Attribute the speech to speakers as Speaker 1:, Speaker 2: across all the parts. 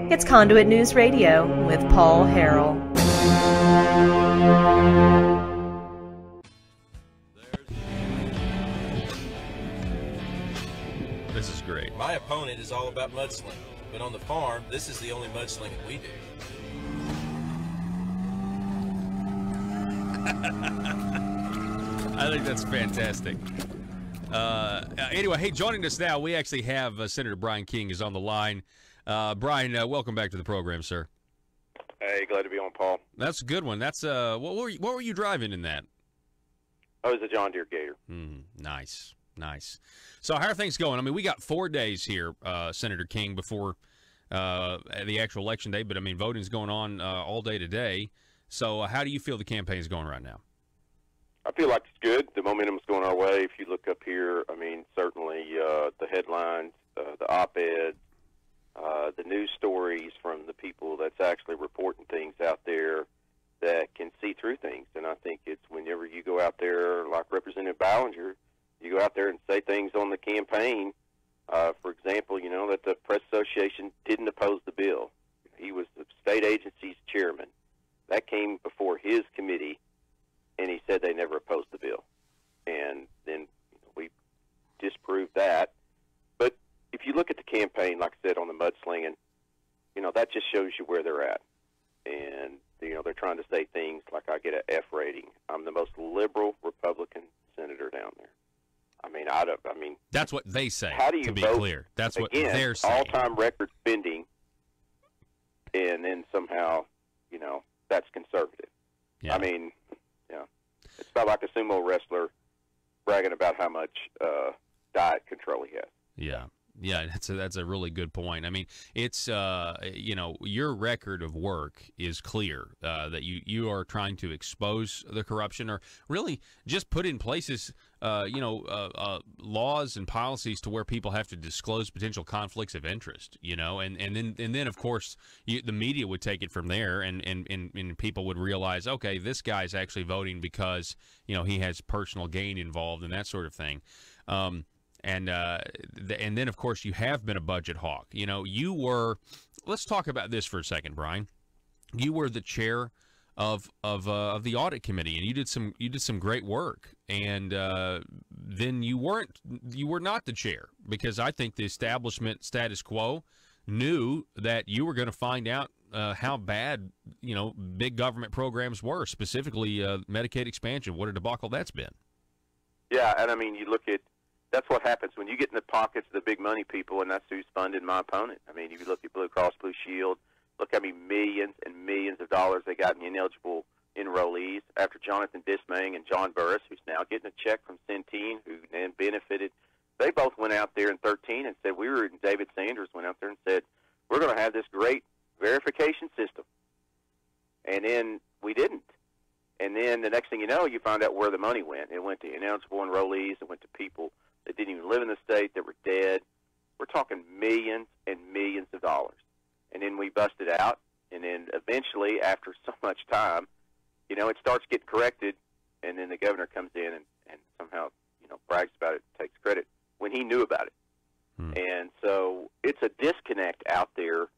Speaker 1: It's Conduit News Radio with Paul Harrell.
Speaker 2: This is great.
Speaker 3: My opponent is all about mudslinging, but on the farm, this is the only mudslinging we do.
Speaker 2: I think that's fantastic. Anyway, hey, joining us now, we actually have Senator Bryan King is on the line. Bryan, welcome back to the program, sir.
Speaker 4: Hey, glad to be on, Paul.
Speaker 2: That's a good one. That's what were you driving in that?
Speaker 4: Oh, it was a John Deere Gator.
Speaker 2: Nice. So how are things going? I mean, we got 4 days here, Senator King, before the actual election day, but I mean, voting's going on all day today. So how do you feel the campaign's going right now?
Speaker 4: I feel like it's good. The momentum's going our way. If you look up here, I mean, certainly the headlines, the op-eds, the news stories from the people that's actually reporting things out there that can see through things. And I think it's whenever you go out there, like Representative Ballinger, you go out there and say things on the campaign, for example, you know, that the Press Association didn't oppose the bill. He was the state agency's chairman. That came before his committee, and he said they never opposed the bill. And then we disproved that. But if you look at the campaign, like I said, on the mudslinging, you know, that just shows you where they're at. And, you know, they're trying to say things like I get an F rating. I'm the most liberal Republican senator down there. I mean,
Speaker 2: that's what they say.
Speaker 4: How do you
Speaker 2: to be
Speaker 4: vote
Speaker 2: clear? That's what they're saying.
Speaker 4: All-time record spending, and then somehow, you know, that's conservative.
Speaker 2: Yeah.
Speaker 4: I mean, yeah, it's not like a sumo wrestler bragging about how much diet control he has.
Speaker 2: Yeah, that's a really good point. I mean, it's you know, your record of work is clear that you are trying to expose the corruption, or really just put in places laws and policies to where people have to disclose potential conflicts of interest. You know, and then of course the media would take it from there, and people would realize, okay, this guy's actually voting because, you know, he has personal gain involved and that sort of thing. And then, of course, you have been a budget hawk. You know, you were. Let's talk about this for a second, Bryan. You were the chair of the audit committee, and you did some great work. And then you were not the chair, because I think the establishment status quo knew that you were going to find out how bad, you know, big government programs were, specifically Medicaid expansion. What a debacle that's been.
Speaker 4: Yeah, and I mean, you look at. That's what happens when you get in the pockets of the big money people, and that's who's funding my opponent. I mean, if you look at Blue Cross Blue Shield, look how many millions and millions of dollars they got in ineligible enrollees after Jonathan Dismang and John Burris, who's now getting a check from Centene, who then benefited. They both went out there in 2013 and said, David Sanders went out there and said, we're going to have this great verification system. And then we didn't. And then the next thing you know, you find out where the money went. It went to ineligible enrollees. It went to people that didn't even live in the state, that were dead. We're talking millions and millions of dollars. And then we busted out, and then eventually, after so much time, you know, it starts getting corrected, and then the governor comes in and somehow, you know, brags about it, takes credit, when he knew about it. And so it's a disconnect out there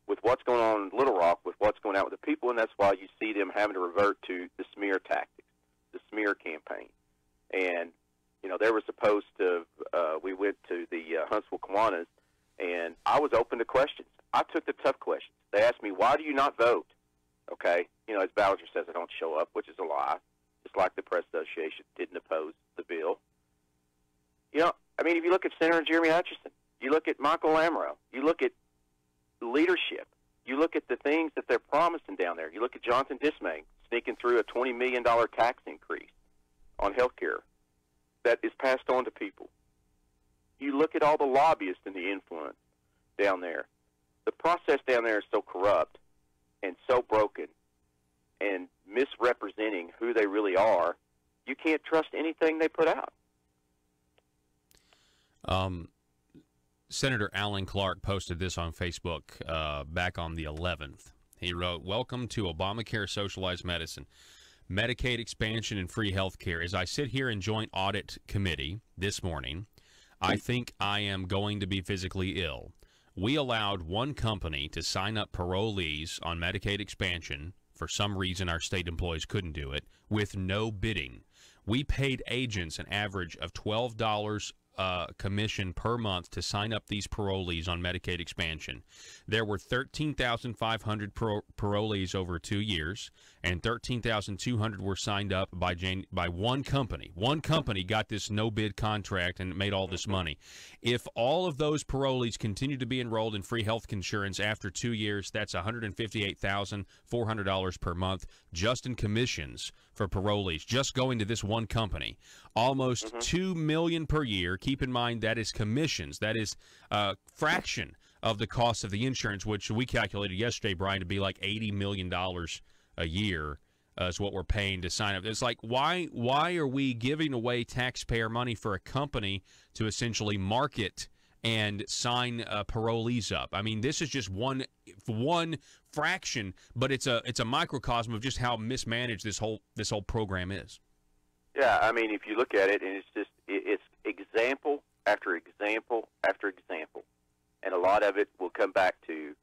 Speaker 4: with what's going on in Little Rock, with what's going on with the people, and that's why you see them having to revert to the smear tactics, the smear campaign. And you know, they were supposed to, we went to the Huntsville Kiwanis, and I was open to questions. I took the tough questions. They asked me, why do you not vote? Okay. You know, as Ballinger says, I don't show up, which is a lie. Just like the Press Association didn't oppose the bill. You know, I mean, if you look at Senator Jeremy Hutchison, you look at Michael Lamro, you look at leadership, you look at the things that they're promising down there. You look at Jonathan Dismang sneaking through a $20 million tax increase on health care that is passed on to people. You look at all the lobbyists and the influence down there. The process down there is so corrupt and so broken and misrepresenting who they really are, you can't trust anything they put out.
Speaker 2: Senator Alan Clark posted this on Facebook back on the 11th. He wrote, "Welcome to Obamacare Socialized Medicine, Medicaid expansion, and free health care. As I sit here in Joint Audit Committee this morning, I think I am going to be physically ill. we allowed one company to sign up parolees on Medicaid expansion. For some reason, our state employees couldn't do it with no bidding. We paid agents an average of $12 commission per month to sign up these parolees on Medicaid expansion. There were 13,500 parolees over 2 years, and 13,200 were signed up by one company. One company got this no-bid contract and made all this money. If all of those parolees continue to be enrolled in free health insurance after 2 years, that's $158,400 per month just in commissions for parolees, just going to this one company. Almost $2 million per year. Keep in mind that is commissions. That is a fraction of the cost of the insurance, which we calculated yesterday, Brian, to be like $80 million a year is what we're paying to sign up. It's like, why are we giving away taxpayer money for a company to essentially market and sign parolees up? I mean, this is just one fraction, but it's a microcosm of just how mismanaged this whole program is.
Speaker 4: Yeah, I mean, if you look at it, and it's example after example after example, and a lot of it will come back to,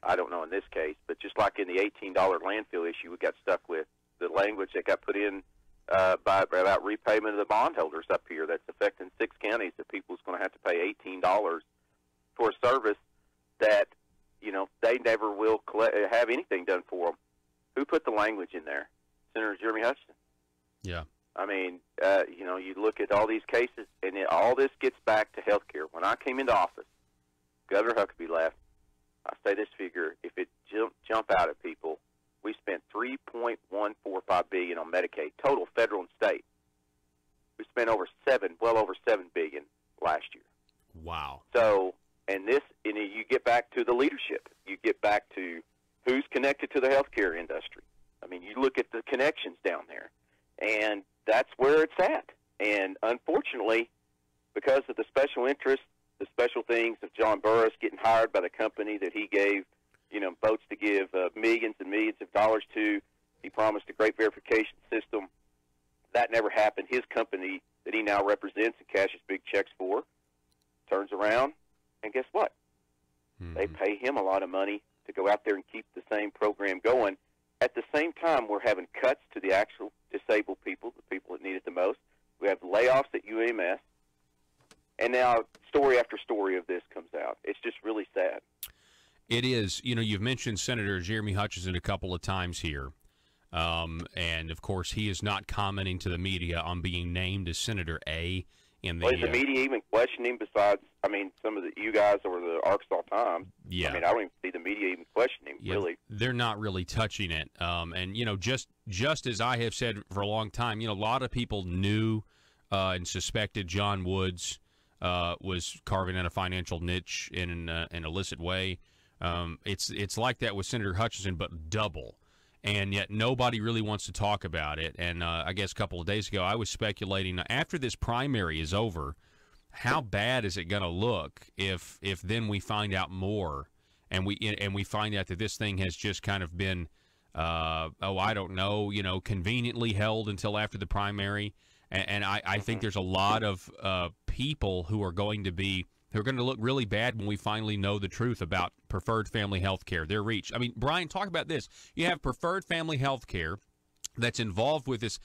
Speaker 4: I don't know in this case, but just like in the $18 landfill issue, we got stuck with the language that got put in about repayment of the bondholders up here. That's affecting 6 counties that people's going to have to pay $18 for a service that, you know, they never will have anything done for them. Who put the language in there? Senator Jeremy Hutchinson.
Speaker 2: Yeah.
Speaker 4: I mean, you know, you look at all these cases, and all this gets back to health care. When I came into office, Governor Huckabee left. I say this figure, if it jump out at people, we spent $3.145 billion on Medicaid, total federal and state. We spent well over $7 billion last year.
Speaker 2: Wow.
Speaker 4: So, and you get back to the leadership. You get back to who's connected to the healthcare industry. I mean, you look at the connections down there, and that's where it's at. And unfortunately, because of the special interests, the special things of John Burris getting hired by the company that he gave, you know, votes to give millions and millions of dollars to, he promised a great verification system. That never happened. His company that he now represents and cashes big checks for turns around, and guess what? They pay him a lot of money to go out there and keep the same program going. At the same time, we're having cuts to the actual disabled people, the people that need it the most. We have layoffs at UMS. And now story after story of this comes out. It's just really sad.
Speaker 2: It is. You know, you've mentioned Senator Jeremy Hutchinson a couple of times here. And, of course, he is not commenting to the media on being named as Senator A in the...
Speaker 4: Well, is the media even questioning besides, I mean, some of you guys over the Arkansas Times?
Speaker 2: Yeah.
Speaker 4: I mean, I don't even see the media even questioning, really.
Speaker 2: They're not really touching it. And, you know, just as I have said for a long time, you know, a lot of people knew and suspected John Woods was carving out a financial niche in an illicit way. It's like that with Senator Hutchinson, but double. And yet nobody really wants to talk about it. And I guess a couple of days ago I was speculating, after this primary is over, how bad is it going to look if then we find out more and we find out that this thing has just kind of been, I don't know, you know, conveniently held until after the primary. And I think there's a lot of people who are going to look really bad when we finally know the truth about preferred family health care, their reach. I mean, Brian, talk about this. You have preferred family health care that's involved with this,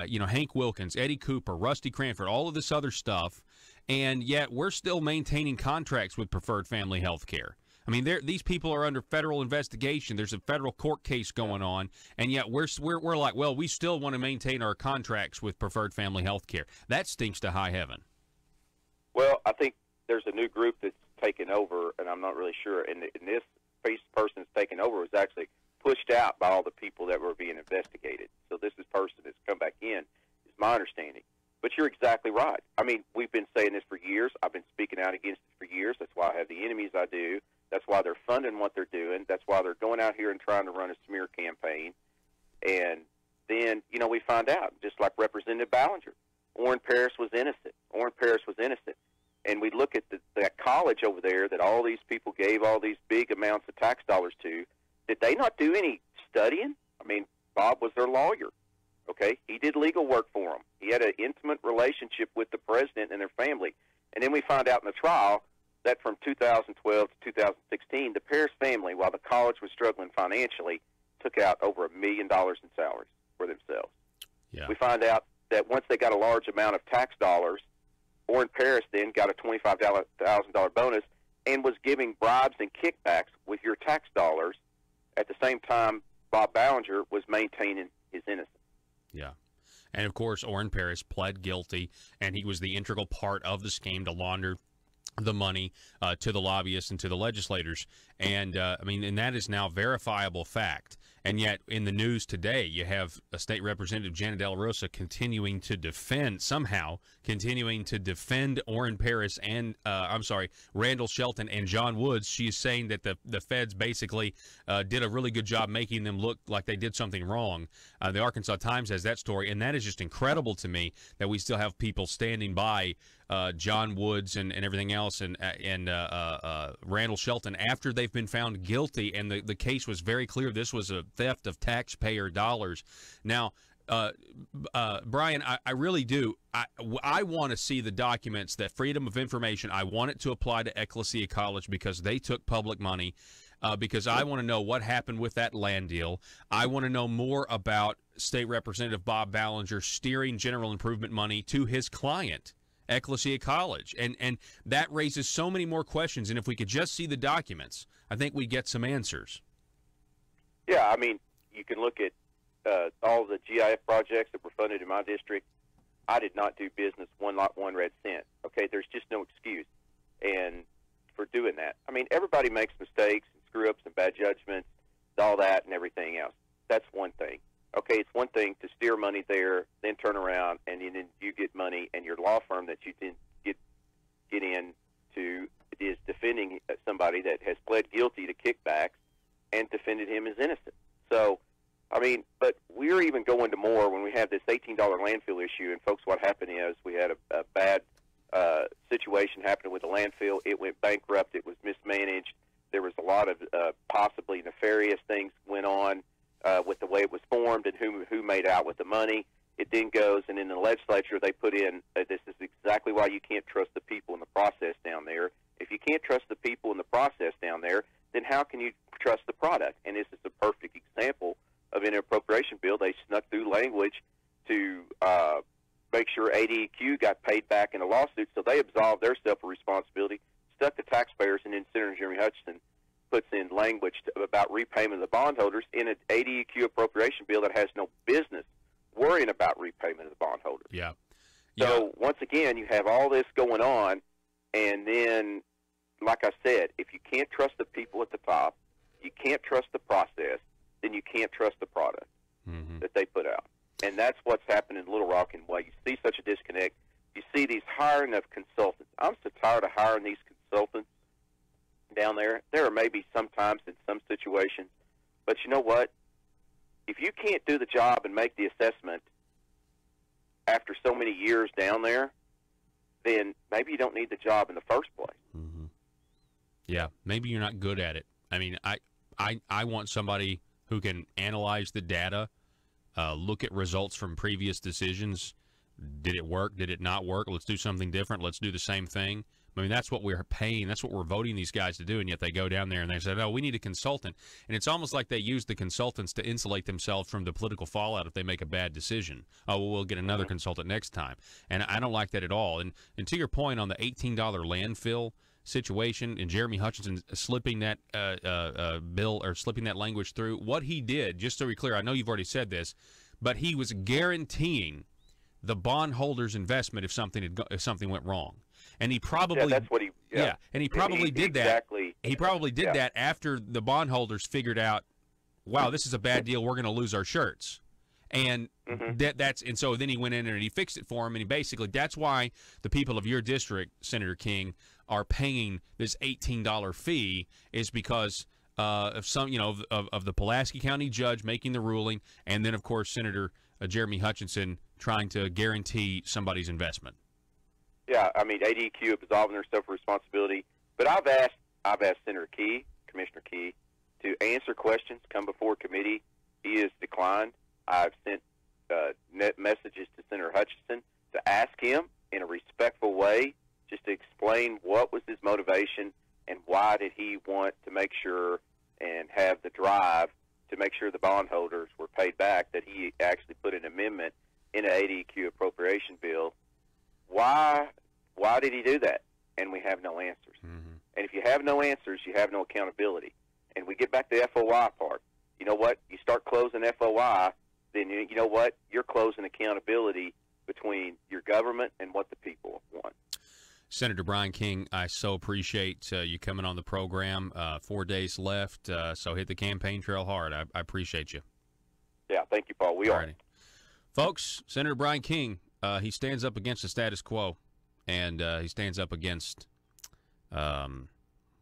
Speaker 2: you know, Hank Wilkins, Eddie Cooper, Rusty Cranford, all of this other stuff, and yet we're still maintaining contracts with preferred family health care. I mean, these people are under federal investigation. There's a federal court case going on, and yet we're like, well, we still want to maintain our contracts with preferred family health care. That stinks to high heaven.
Speaker 4: Well, I think there's a new group that's taken over, and I'm not really sure. And this person that's taken over was actually pushed out by all the people that were being investigated. So this person that's come back in, is my understanding. But you're exactly right. I mean, we've been saying this for years. I've been speaking out against it for years. That's why I have the enemies I do. That's why they're funding what they're doing. That's why they're going out here and trying to run a smear campaign. And then, you know, we find out, just like Representative Ballinger, Orrin Paris was innocent. Orrin Paris was innocent. And we look at that college over there that all these people gave all these big amounts of tax dollars to. Did they not do any studying? I mean, Bob was their lawyer, okay? He did legal work for them. He had an intimate relationship with the president and their family. And then we find out in the trial that from 2012 to 2016, the Paris family, while the college was struggling financially, took out over $1 million in salaries for themselves.
Speaker 2: Yeah.
Speaker 4: We find out that once they got a large amount of tax dollars, Warren Paris then got a $25,000 bonus and was giving bribes and kickbacks with your tax dollars. At the same time, Bob Ballinger was maintaining his innocence.
Speaker 2: Yeah. And, of course, Orrin Paris pled guilty, and he was the integral part of the scheme to launder the money to the lobbyists and to the legislators. And, and that is now verifiable fact. And yet, in the news today, you have a State Representative, Janet De La Rosa, continuing to defend Orrin Paris and, Randall Shelton and John Woods. She is saying that the feds basically did a really good job making them look like they did something wrong. The Arkansas Times has that story, and that is just incredible to me that we still have people standing by John Woods and everything else and Randall Shelton after they've been found guilty, and the case was very clear. This was a theft of taxpayer dollars. Now, Bryan, I really do. I want to see the documents, that Freedom of Information. I want it to apply to Ecclesia College because they took public money, because I want to know what happened with that land deal. I want to know more about State Representative Bob Ballinger steering general improvement money to his client, Ecclesia College. And that raises so many more questions. And if we could just see the documents, I think we'd get some answers.
Speaker 4: Yeah, I mean, you can look at all the GIF projects that were funded in my district. I did not do business one lot, one red cent. Okay, there's just no excuse and for doing that. I mean, everybody makes mistakes and screw-ups and bad judgments, all that and everything else. That's one thing. Okay, it's one thing to steer money there, then turn around, and then you get money, and your law firm that you then get into is defending somebody that has pled guilty to kickbacks and defended him as innocent. So, I mean, but we're even going to more when we have this $18 landfill issue. And, folks, what happened is we had a bad situation happening with the landfill. It went bankrupt. It was mismanaged. There was a lot of possibly nefarious things went on with the way it was formed and who made out with the money. It then goes, and in the legislature they put in, this is exactly why you can't trust the people in the process down there. If you can't trust the people in the process down there, then how can you trust the product? And this is a perfect example of an appropriation bill. They snuck through language to make sure ADEQ got paid back in a lawsuit, so they absolved themselves of responsibility, stuck the taxpayers, and then Senator Jeremy Hutchinson puts in language about repayment of the bondholders in an ADEQ appropriation bill that has no business worrying about repayment of the bondholders.
Speaker 2: Yeah.
Speaker 4: So, once again, you have all this going on, and then, like I said, if you can't trust the people at the top, you can't trust the process, then you can't trust the product that they put out. And that's what's happened in Little Rock, and why you see such a disconnect. You see these hiring of consultants. I'm so tired of hiring these consultants down there. There are maybe sometimes in some situations, but you know what? If you can't do the job and make the assessment after so many years down there, then maybe you don't need the job in the first place.
Speaker 2: Mm-hmm. Yeah, maybe you're not good at it. I mean, I want somebody who can analyze the data, look at results from previous decisions. Did it work? Did it not work? Let's do something different. Let's do the same thing. I mean, that's what we're paying. That's what we're voting these guys to do, and yet they go down there and they say, "Oh, we need a consultant." And it's almost like they use the consultants to insulate themselves from the political fallout if they make a bad decision. Oh, well, we'll get another consultant next time. And I don't like that at all. And to your point on the $18 landfill situation and Jeremy Hutchinson slipping that bill or slipping that language through, what he did, just so we're clear, I know you've already said this, but he was guaranteeing the bondholders' investment if something went wrong. And he probably
Speaker 4: that's what he
Speaker 2: and he probably did that.
Speaker 4: Exactly.
Speaker 2: He probably did that after the bondholders figured out, wow, this is a bad deal. We're going to lose our shirts. And and so then he went in there and he fixed it for him. And he basically, that's why the people of your district, Senator King, are paying this $18 fee, is because of some, of the Pulaski County judge making the ruling, and then of course Senator Jeremy Hutchinson trying to guarantee somebody's investment.
Speaker 4: Yeah, I mean, ADQ absolving themselves of responsibility. But I've asked Senator Key, Commissioner Key, to answer questions, come before committee. He has declined. I've sent messages to Senator Hutchinson to ask him in a respectful way just to explain what was his motivation and why did he want to make sure and have the drive to make sure the bondholders were paid back, that he actually put an amendment in an ADQ appropriation bill. Why did he do that? And we have no answers.
Speaker 2: Mm-hmm.
Speaker 4: And if you have no answers, you have no accountability. And we get back to the FOI part. You know what? You start closing FOI, then you know what? You're closing accountability between your government and what the people want.
Speaker 2: Senator Bryan King, I so appreciate you coming on the program. 4 days left, so hit the campaign trail hard. I appreciate you.
Speaker 4: Yeah, thank you, Paul. We are.
Speaker 2: Folks, Senator Bryan King, he stands up against the status quo, and he stands up against, well,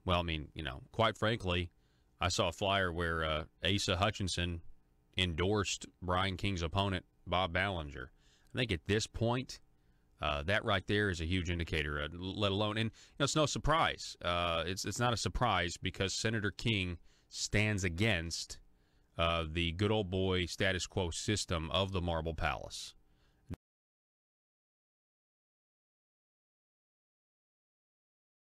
Speaker 2: I mean, you know, quite frankly, I saw a flyer where Asa Hutchinson endorsed Bryan King's opponent, Bob Ballinger. I think at this point, that right there is a huge indicator, let alone, and you know, it's no surprise. It's not a surprise because Senator King stands against the good old boy status quo system of the Marble Palace.